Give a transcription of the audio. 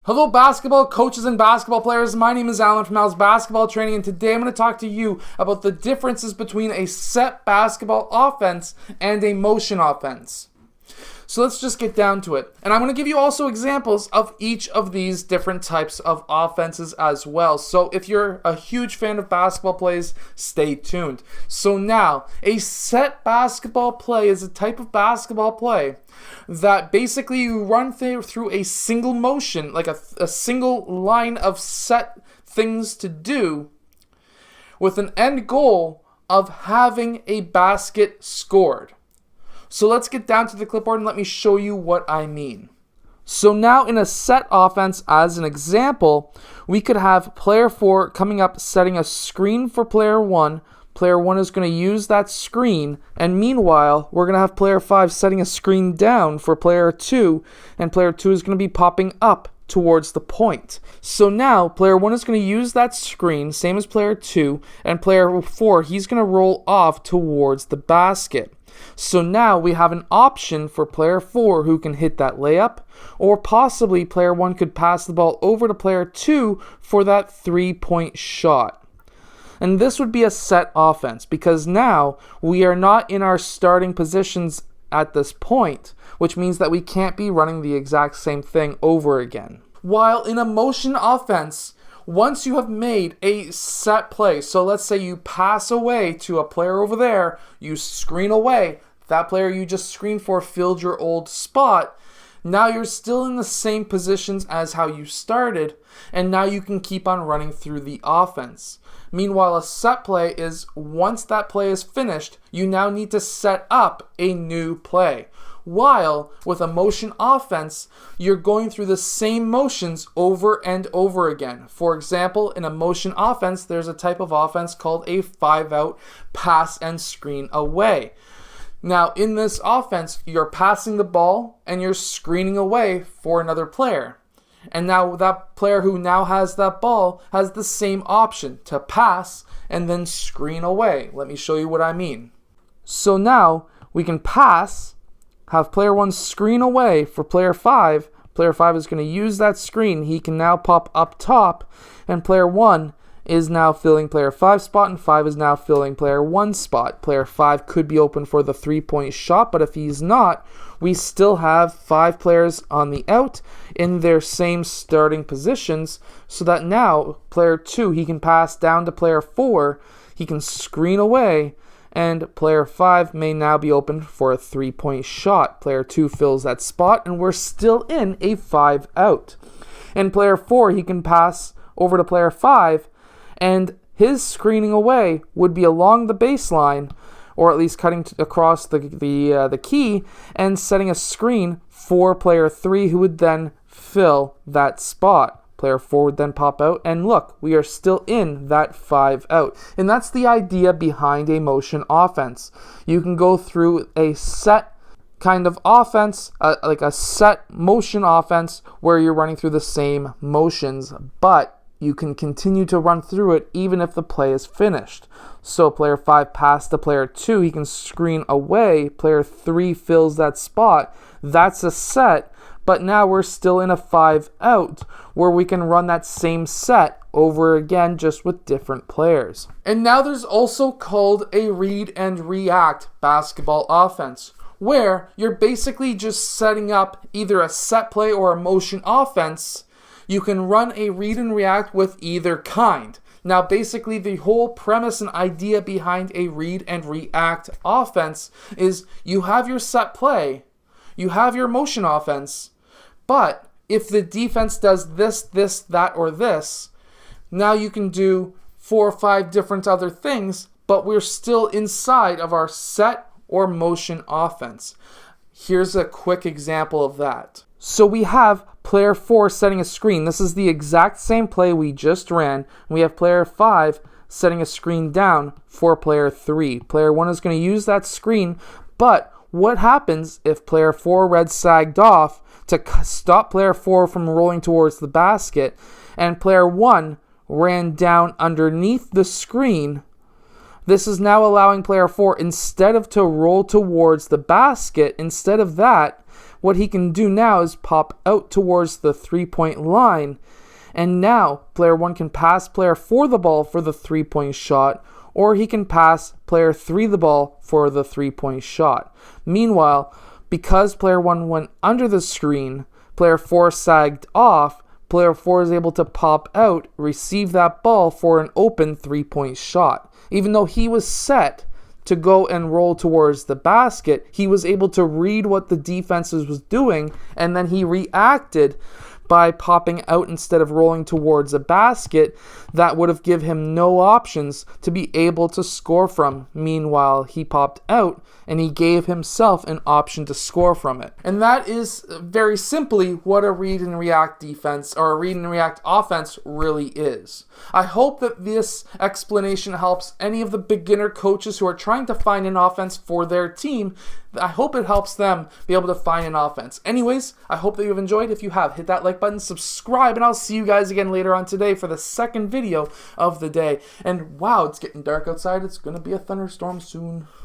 Hello basketball coaches and basketball players, my name is Alan from Al's Basketball Training, and today I'm going to talk to you about the differences between a set basketball offense and a motion offense. So let's just get down to it. And I'm going to give you also examples of each of these different types of offenses as well. So if you're a huge fan of basketball plays, stay tuned. So now, a set basketball play is a type of basketball play that basically you run through a single motion, like a single line of set things to do with an end goal of having a basket scored. So let's get down to the clipboard and let me show you what I mean. So now in a set offense, as an example, we could have player 4 coming up setting a screen for player 1. Player 1 is going to use that screen, and meanwhile, we're going to have player 5 setting a screen down for player 2, and player 2 is going to be popping up towards the point. So now, player 1 is going to use that screen, same as player 2, and player 4, he's going to roll off towards the basket. So now we have an option for player 4 who can hit that layup, or possibly player 1 could pass the ball over to player 2 for that 3-point shot. And this would be a set offense because now we are not in our starting positions at this point, which means that we can't be running the exact same thing over again. While in a motion offense, once you have made a set play, so let's say you pass away to a player over there, you screen away, that player you just screened for filled your old spot, now you're still in the same positions as how you started, and now you can keep on running through the offense. Meanwhile, a set play is once that play is finished, you now need to set up a new play. While with a motion offense, you're going through the same motions over and over again. For example, in a motion offense, there's a type of offense called a 5-out pass and screen away. Now, in this offense, you're passing the ball and you're screening away for another player. And now that player who now has that ball has the same option to pass and then screen away. Let me show you what I mean. So now we can pass, have player 1 screen away for player 5. Player 5 is going to use that screen. He can now pop up top, and player 1 is now filling player 5's spot, and 5 is now filling player 1's spot. Player 5 could be open for the 3-point shot, but if he's not, we still have 5 players on the out in their same starting positions, so that now player 2, he can pass down to player 4, he can screen away, and player 5 may now be open for a 3-point shot. Player 2 fills that spot, and we're still in a 5-out. And player 4, he can pass over to player 5, and his screening away would be along the baseline, or at least cutting across the key, and setting a screen for player 3, who would then fill that spot. Player 4 would then pop out, and look, we are still in that 5-out. And that's the idea behind a motion offense. You can go through a set kind of offense, like a set motion offense, where you're running through the same motions, but you can continue to run through it even if the play is finished. So player 5 passed to player 2, he can screen away, player 3 fills that spot. That's a set, but now we're still in a 5-out where we can run that same set over again just with different players. And now there's also called a read and react basketball offense, where you're basically just setting up either a set play or a motion offense. You can run a read and react with either kind. Now, basically, the whole premise and idea behind a read and react offense is you have your set play, you have your motion offense, but if the defense does this, this, that, or this, now you can do 4 or 5 different other things, but we're still inside of our set or motion offense. Here's a quick example of that. So we have player 4 setting a screen. This is the exact same play we just ran. We have player 5 setting a screen down for player 3. Player 1 is going to use that screen, but what happens if player 4 red sagged off to stop player 4 from rolling towards the basket, and player 1 ran down underneath the screen? This is now allowing player 4, instead of to roll towards the basket, instead of that, what he can do now is pop out towards the 3-point line, and now player 1 can pass player 4 the ball for the 3-point shot, or he can pass player 3 the ball for the 3-point shot. Meanwhile, because player 1 went under the screen, player 4 sagged off, player 4 is able to pop out, receive that ball for an open 3-point shot. Even though he was set to go and roll towards the basket, he was able to read what the defense was doing, and then he reacted by popping out instead of rolling towards a basket that would have given him no options to be able to score from. Meanwhile, he popped out and he gave himself an option to score from it. And that is very simply what a read and react defense or a read and react offense really is. I hope that this explanation helps any of the beginner coaches who are trying to find an offense for their team. I hope it helps them be able to find an offense. Anyways, I hope that you've enjoyed. If you have, hit that like button, subscribe, and I'll see you guys again later on today for the second video of the day. And wow, it's getting dark outside. It's going to be a thunderstorm soon.